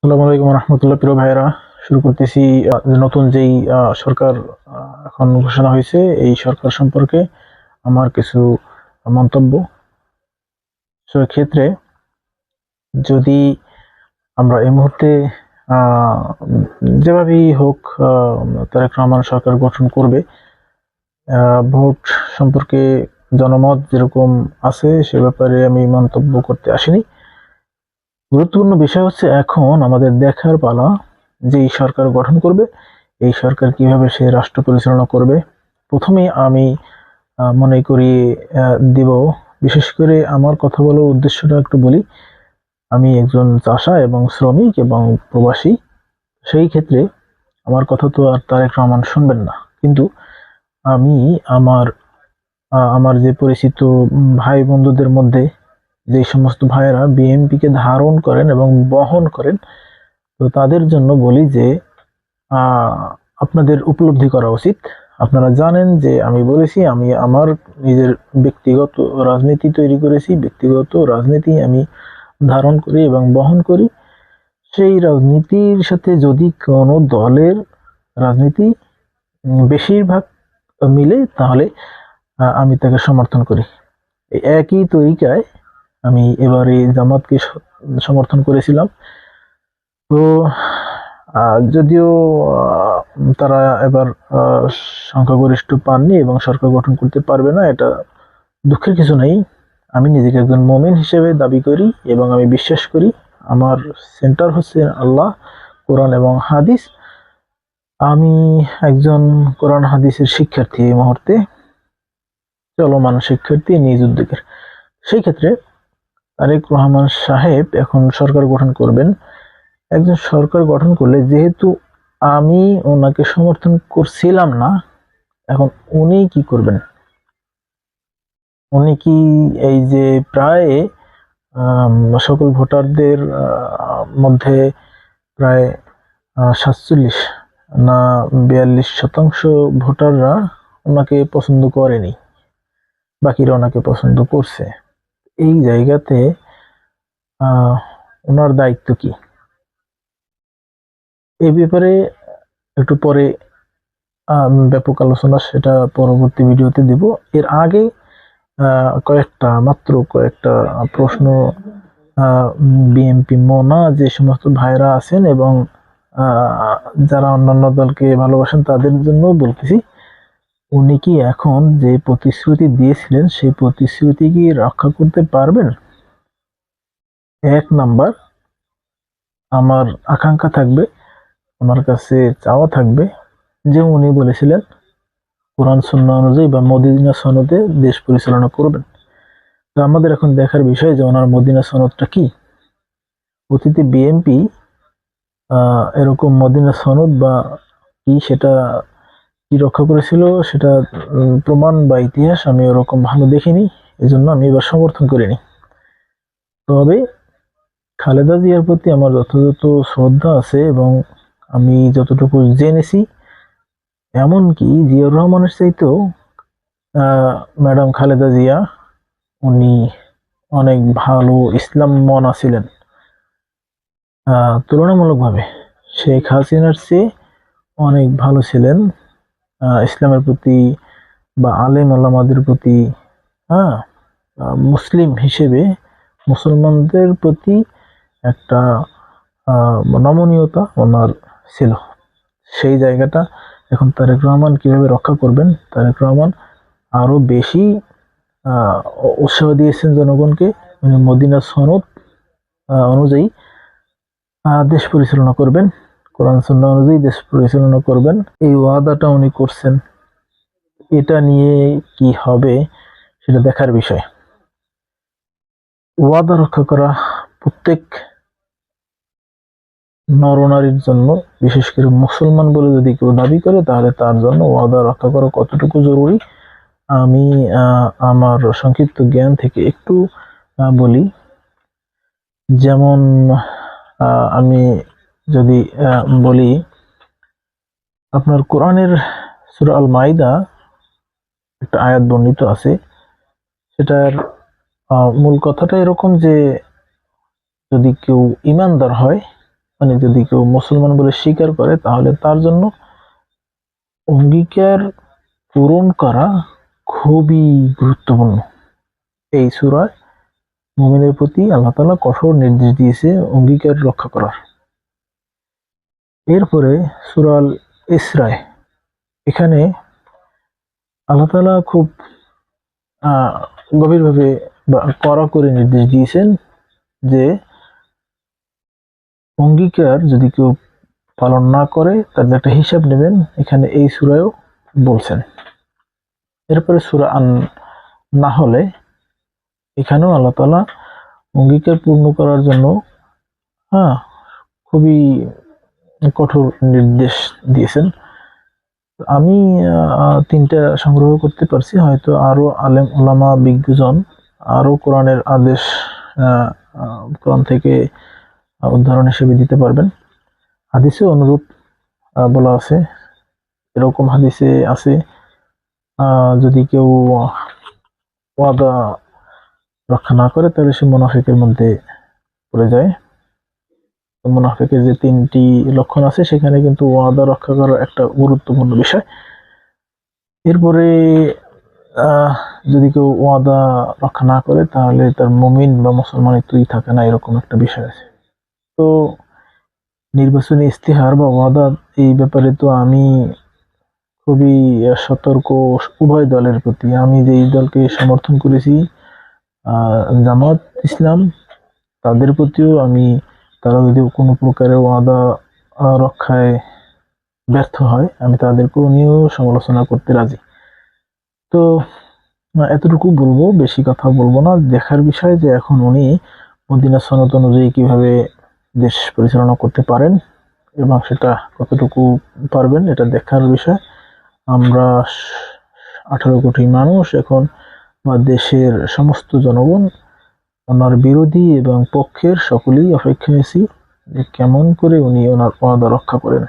আসসালামু আলাইকুম রহমতুল্লাহ। প্রিয় ভাইয়েরা, শুরু করতেছি। নতুন যেই সরকার এখন ঘোষণা হয়েছে, এই সরকার সম্পর্কে আমার কিছু মন্তব্য। সেক্ষেত্রে যদি আমরা এই মুহূর্তে আহ, যেভাবেই হোক তারেক রহমান সরকার গঠন করবে, ভোট সম্পর্কে জনমত যেরকম আছে সে ব্যাপারে আমি মন্তব্য করতে আসিনি। গুরুত্বপূর্ণ বিষয় হচ্ছে এখন আমাদের দেখার পালা যে এই সরকার গঠন করবে, এই সরকার কিভাবে সে রাষ্ট্র পরিচালনা করবে। প্রথমে আমি মনে করি দিব, বিশেষ করে আমার কথা বলার উদ্দেশ্যটা একটু বলি। আমি একজন চাষা এবং শ্রমিক এবং প্রবাসী। সেই ক্ষেত্রে আমার কথা তো আর তারেক রহমান শুনবেন না, কিন্তু আমি আমার আমার যে পরিচিত ভাই বন্ধুদের মধ্যে যে সমস্ত ভাইয়েরা বিএনপিকে ধারণ করেন এবং বহন করেন, তো তাদের জন্য বলি যে আহ, আপনাদের উপলব্ধি করা উচিত। আপনারা জানেন যে আমি বলেছি আমি আমার নিজের ব্যক্তিগত রাজনীতি তৈরি করেছি, ব্যক্তিগত রাজনীতি আমি ধারণ করি এবং বহন করি। সেই রাজনীতির সাথে যদি কোনো দলের রাজনীতি বেশিরভাগ মিলে, তাহলে আমি তাকে সমর্থন করি। এই একই তরিকায় আমি এবারে জামাতকে সমর্থন করেছিলাম। তো যদিও তারা এবার সংখ্যাগরিষ্ঠ পাননি এবং সরকার গঠন করতে পারবে না, এটা দুঃখের কিছু নেই। আমি নিজেকে একজন মুমিন হিসেবে দাবি করি এবং আমি বিশ্বাস করি আমার সেন্টার হচ্ছে আল্লাহ, কোরআন এবং হাদিস। আমি একজন কোরআন হাদিসের শিক্ষার্থী, এই মুহূর্তে চলমান শিক্ষার্থী নিজ উদ্যোগের। সেই ক্ষেত্রে তারেক রহমান সাহেব এখন সরকার গঠন করবেন। একজন সরকার গঠন করলে, যেহেতু আমি ওনাকে সমর্থন করছিলাম না, এখন উনি কি করবেন? উনি কি এই যে প্রায় সকল ভোটারদের মধ্যে প্রায় 47 না 42% ভোটাররা ওনাকে পছন্দ করেনি, বাকিরা ওনাকে পছন্দ করছে। এই জায়গাতে ওনার দায়িত্ব কি? এই ব্যাপারে একটু পরে ব্যাপক আলোচনা, সেটা পরবর্তী ভিডিওতে দিব। এর আগে মাত্র কয়েকটা প্রশ্ন বিএনপি মোনা যে সমস্ত ভাইরা আছেন এবং যারা অন্যান্য দলকে ভালোবাসেন তাদের জন্য বলতেছি, উনি কি এখন যে প্রতিশ্রুতি দিয়েছিলেন সেই প্রতিশ্রুতি কি রক্ষা করতে পারবেন? এক নাম্বার, আমার আকাঙ্ক্ষা থাকবে, আমার কাছে চাওয়া থাকবে যে উনি বলেছিলেন কোরআন সুন্নাহ অনুযায়ী বা মদিনা সনদে দেশ পরিচালনা করবেন। তো আমাদের এখন দেখার বিষয় যে ওনার মদিনা সনদটা কি। অতীতে বিএনপি এরকম মদিনা সনদ বা কি সেটা কি রক্ষা করেছিল, সেটা প্রমাণ বা ইতিহাস আমি ওরকম ভালো দেখিনি, এজন্য আমি এবার সমর্থন করিনি। তবে খালেদা জিয়ার প্রতি আমার যথাযথ শ্রদ্ধা আছে এবং আমি যতটুকু জেনেছি, এমনকি জিয়াউর রহমানের চাইতেও ম্যাডাম খালেদা জিয়া উনি অনেক ভালো ইসলাম মনা ছিলেন তুলনামূলকভাবে। শেখ হাসিনার চেয়ে অনেক ভালো ছিলেন ইসলামের প্রতি বা আলেম ওলামাদের প্রতি। হ্যাঁ, মুসলিম হিসেবে মুসলমানদের প্রতি একটা নমনীয়তা ওনার ছিল। সেই জায়গাটা এখন তারেক রহমান কিভাবে রক্ষা করবেন? তারেক রহমান আরো বেশি উৎসাহ দিয়েছেন জনগণকে, উনি মদিনা সনদ অনুযায়ী দেশ পরিচালনা করবেন, কোরআন সুন্নাহ অনুযায়ী দেশ পরিচালনা করবেন, এই ওয়াদাটা উনি করছেন। এটা নিয়ে কি হবে সেটা দেখার বিষয়। ওয়াদা রক্ষা করা প্রত্যেক নরনারীর জন্য, বিশেষ করে মুসলমান বলে যদি কেউ দাবি করে, তাহলে তার জন্য ওয়াদা রক্ষা করা কতটুকু জরুরি আমি আমার সংক্ষিপ্ত জ্ঞান থেকে একটু বলি। যেমন আমি যদি বলি, আপনার কোরআনের সূরা আল মাইদা একটা আয়াত বর্ণিত আছে। সেটার মূল কথাটা এরকম যে যদি কেউ ইমানদার হয় মানে যদি কেউ মুসলমান বলে স্বীকার করে তাহলে তার জন্য অঙ্গীকার পূরণ করা খুবই গুরুত্বপূর্ণ। এই সূরায় মুমিনের প্রতি আল্লাহ তাআলা কঠোর নির্দেশ দিয়েছে অঙ্গীকার রক্ষা করার। এরপরে সূরা আল ইসরায়, এখানে আল্লাহ তাআলা খুব গভীরভাবে বা কড়া করে নির্দেশ দিয়েছেন যে অঙ্গীকার যদি কেউ পালন না করে তার একটা হিসাব নেবেন, এখানে এই সূরায়ও বলছেন। এরপরে সূরা আন নাহলে, এখানেও আল্লাহ তাআলা অঙ্গীকার পূর্ণ করার জন্য খুবই কঠোর নির্দেশ দিয়েছেন। আমি তিনটা সংগ্রহ করতে পারছি, হয়তো আরো আলেম ওলামা বিজ্ঞজন আরো কোরআনের আদেশ কোরআন থেকে উদাহরণ হিসেবে দিতে পারবেন। হাদিসে অনুরূপ বলা আছে, এরকম হাদিসে আছে যদি কেউ ওয়াদা রক্ষা না করে তাহলে সে মুনাফিকের মধ্যে পড়ে যায়। মুনাফিকের যে তিনটি লক্ষণ আছে সেখানে কিন্তু ওয়াদা রক্ষা করার একটা গুরুত্বপূর্ণ বিষয়। এরপরে যদি কেউ ওয়াদা রক্ষা না করে তাহলে তার মুমিন বা মুসলমানিত্বই থাকে না, এরকম একটা বিষয় আছে। তো নির্বাচনী ইস্তেহার বা ওয়াদা, এই ব্যাপারে তো আমি খুবই সতর্ক উভয় দলের প্রতি। আমি যেই দলকে সমর্থন করেছি জামাত ইসলাম, তাদের প্রতিও আমি, তারা যদি কোনো প্রকারে ওয়াদা রক্ষায় ব্যর্থ হয় আমি তাদেরকেও নিয়েও সমালোচনা করতে রাজি। তো এতটুকু বলবো, বেশি কথা বলবো না। দেখার বিষয় যে এখন উনি মদিনা সনদ অনুযায়ী কিভাবে দেশ পরিচালনা করতে পারেন এবং সেটা কতটুকু পারবেন এটা দেখার বিষয়। আমরা 18 কোটি মানুষ এখন, বা দেশের সমস্ত জনগণ, ওনার বিরোধী এবং পক্ষের সকলেই অপেক্ষায় আছি যে কেমন করে উনি ওনার ওয়াদা রক্ষা করেন।